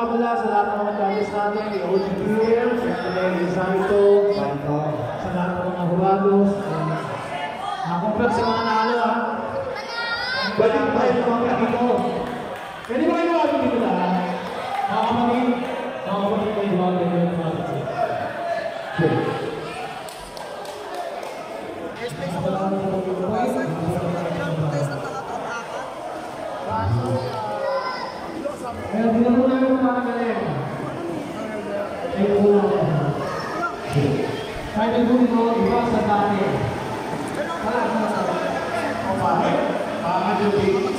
nga pala sa lahat ng mga judges natin, yung OG Grill, siyempre, yung Santo, sa lahat ng mga hurados. Nakumprat sa mga nalo, ha? Pwede ba tayo sa mga dito? Pwede ba kayo wala dito na, ha? Nakakapagin kayo wala dito na mga dito. Kaya hindi na muna yung mga galing. Kayo muna. Kahit nagbunin mo, iba sa dati. Wala ka na sa dati. O bakit? Bakit yung big?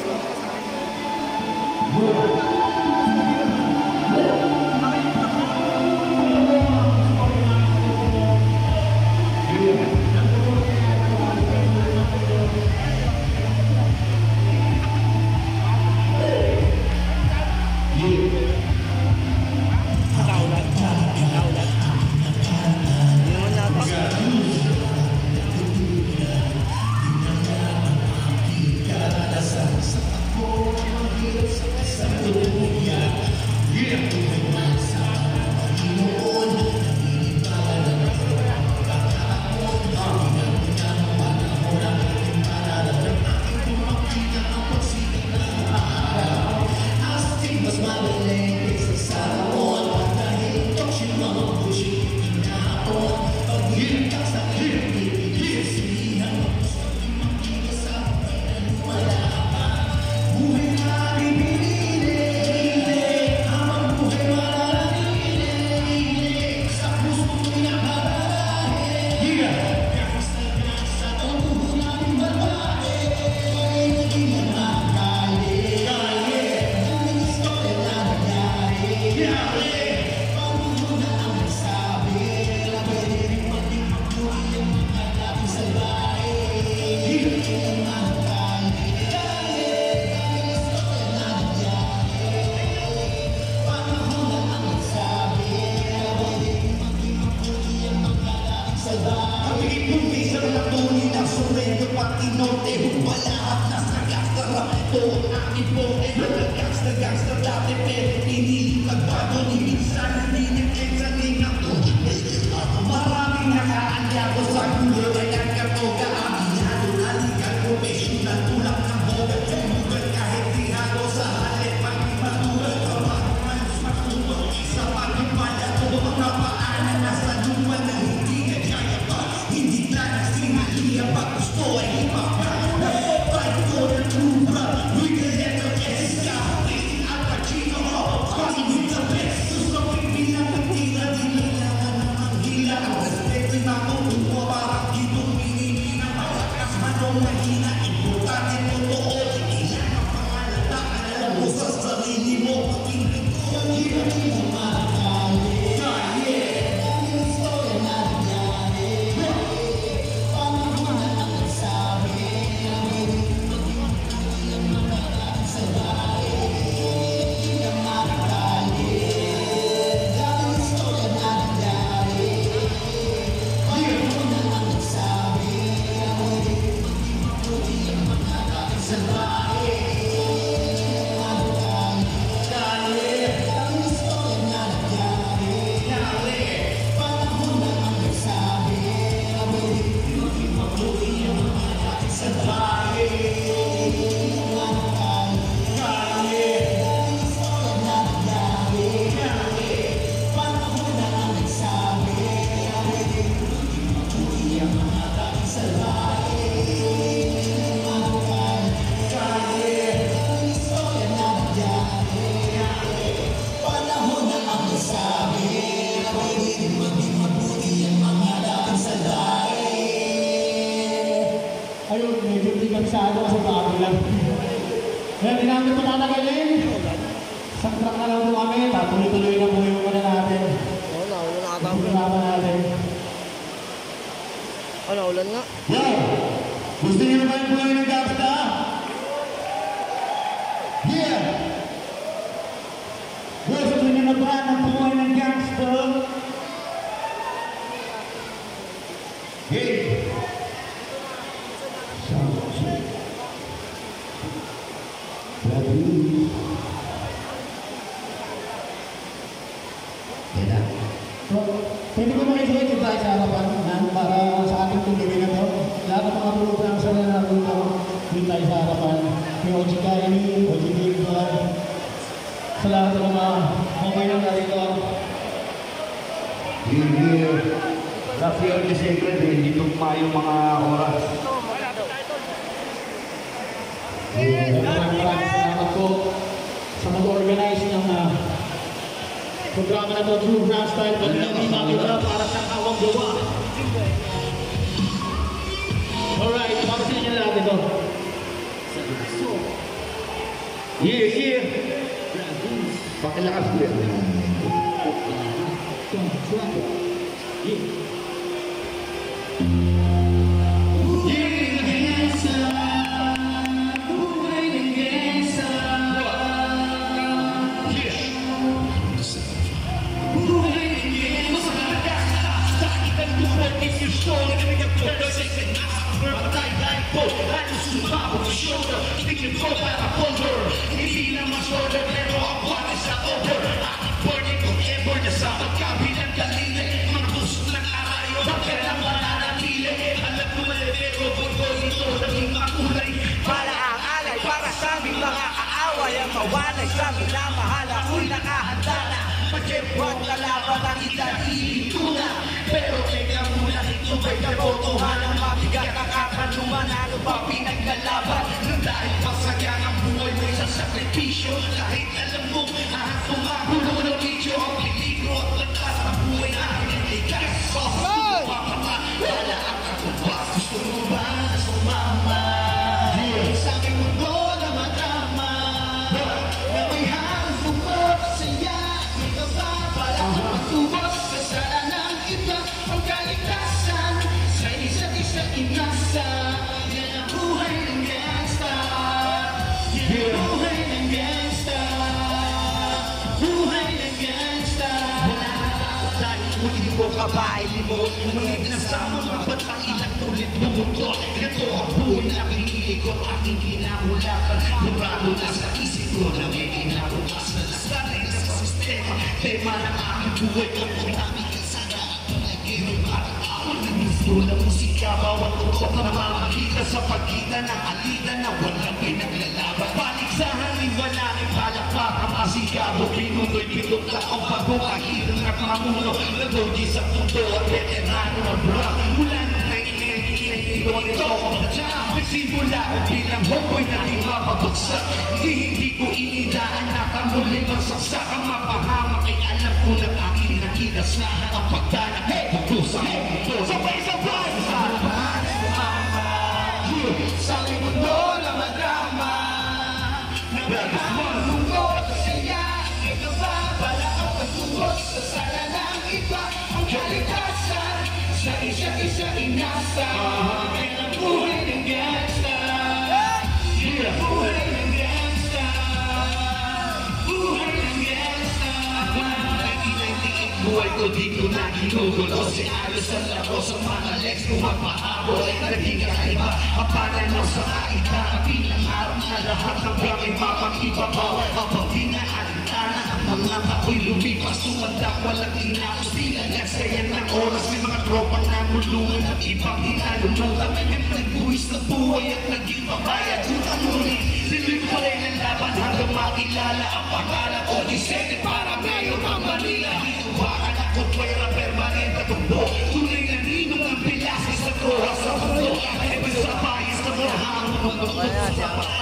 Kaya hindi namin ito tatagalin. Isang truck na lang po kami. Tuloy-tuloy na po yung muna natin. Oo, naulan na ata. Pagkulaman natin. Oh, naulan nga. Yo! Gusto niyo na ba yung buhay ng gangsta? Yeah! Gusto niyo na ba ng buhay ng gangsta? Hey! Hindi ko makikita dito tayo sa harapan para sa ating tulubi na to. Lahat ng mga tulog na sa natin ko, dito tayo sa harapan. Yung OG Kaini, OG Bigman, sa lahat ng mga mamayang narito. Here, Rafael de Segre, hindi tugma yung mga oras. Maraming salamat po sa mag-organize ng programa na ito, True Freestyle, pag hindi makita para sa kawang gawa. Alright, para sa inyo lahat ito. Yeah. Pakilakas ko yan. Mawanay sa minamahal ako'y nakahanda na Mag-ebwag kalaban ang ilalito na Pero teka muna ito ba'y kabotohanan Mabigat ang kakanungan ano ba pinaglalaban Nang dahil pasagyan ang buhay mo sa sakripisyo Kahit alam mo kung magulo ng video Ang peligro at lantas ng buhay namin Ligas sa mapapa Wala ang katubas Gusto mo ba na sumama Sa aking mundo na madama na may hanggang mo saya May kababala matubos sa sala ng iba Ang kaligtasan sa isa't isa inasa Yan ang buhay ng gangsta Yan ang buhay ng gangsta Buhay ng gangsta Wala na dahil muli mo kabahay mo Umunit na sa mga batang ilang tulit mo mundo Ito ang buhay na pinili ko aking kinahulakan Lumalo na sa isip ko na may kinabukas na nasanay na sa sistema Tema ng aking buhay ko kung aming kasada at pinagiro parang ako na mismo ng musika Bawat tutok na makakita sa pagitan ng alita na walang pinaglalaban Paligsahan ay wala rin palakpak ang masigabo Pinuno'y pitong taong bago kahirang at mamuno Naglogi sa mundo at veterano ng rock Mula nang nainilong ito Simula ko bilang hoko'y naging mapabagsak Hindi ko inidaan na kamuling ang saksak Ang mapahamak ay alam ko ng aking nakilas na Ang pagdanak ay puto sa mundo Sabay-sabay sa laban Sa aking mundo na madrama Nagahang mundo sa saya May kababala ang pagtubos sa sala ng iba Ang kalikasan sa isa't isa inasa Yan ang buhay ng gangsta Yan ang buhay ng gangsta Buhay ng gangsta Buhay ko dito na ginugulo Si Alos ang laro sa mga legs ko magpahabol Naging kakaiba ang pananaw sa kaita Pinangarap na lahat ng bagay mapag-ibabaw Habang pinaalintana ang mga ako'y lumipas Sumandak walang tinapos Tinagag sayan ng oras May mga tropa na mulungan at ibang hinalulutan Yung nagbuwis na buhay at naging papayad Utang muli, liluy pa rin ang laban Hanggang makilala ang pangalan ko Disete para mayor ng Manila Hinuwakan ako pwera permanente tumbo Tunay na ninong ang pilasis sa troha sa mundo Ewan sa bayas na mga hamon ng pagkukusa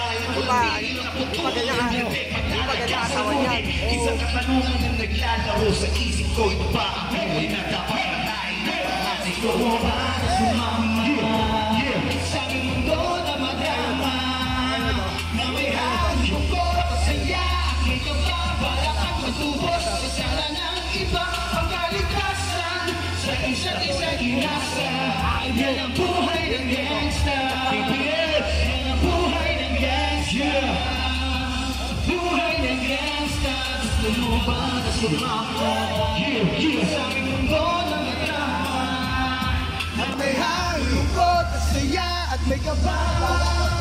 Isang katanungan na naglalaro sa isip ko Ito ba ang buhay na dapat panahin At ikaw mo ba na sumama Sa aming mundo na madama Na may hanggang ko masaya At may kababala ang matubos sa sala ng iba Ang kaligtasan sa isa't isa inasa Yan ang buhay ng gangsta Yan ang buhay ng gangsta Buhay ng gangsta Gusto mo ba na sumama Sa aming mundo na madrama Na may halukot at saya at may kababala